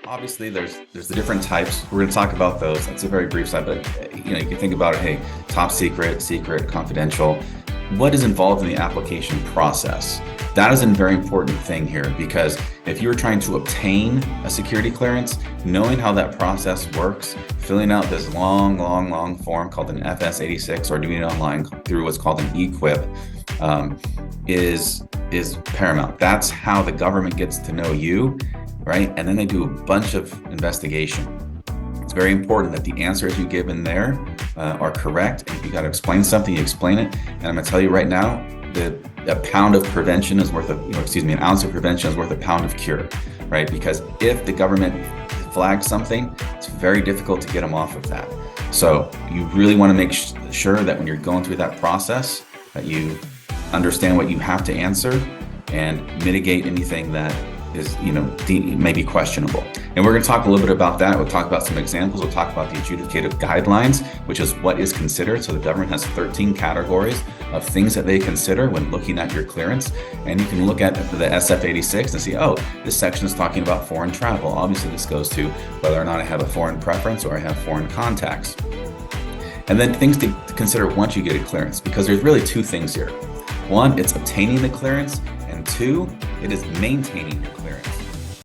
Obviously, there's the different types. We're going to talk about those. That's a very brief side, but you can think about it. Hey, top secret, secret, confidential. What is involved in the application process? That is a very important thing here, because if you were trying to obtain a security clearance, knowing how that process works, filling out this long form called an FS86 or doing it online through what's called an equip is paramount. That's how the government gets to know you, right? And then they do a bunch of investigation. It's very important that the answers you give in there are correct. And if you got to explain something, you explain it. And I'm going to tell you right now, a pound of prevention is worth an ounce of prevention is worth a pound of cure, right? Because if the government flags something, it's very difficult to get them off of that. So you really want to make sure that when you're going through that process, that you understand what you have to answer and mitigate anything that is, maybe questionable. And we're going to talk a little bit about that. We'll talk about some examples. We'll talk about the adjudicative guidelines, which is what is considered. So the government has 13 categories of things that they consider when looking at your clearance. And you can look at the SF86 and see, oh, this section is talking about foreign travel. Obviously, this goes to whether or not I have a foreign preference or I have foreign contacts. And then things to consider once you get a clearance, because there's really two things here. One, it's obtaining the clearance, and two, it is maintaining the clearance.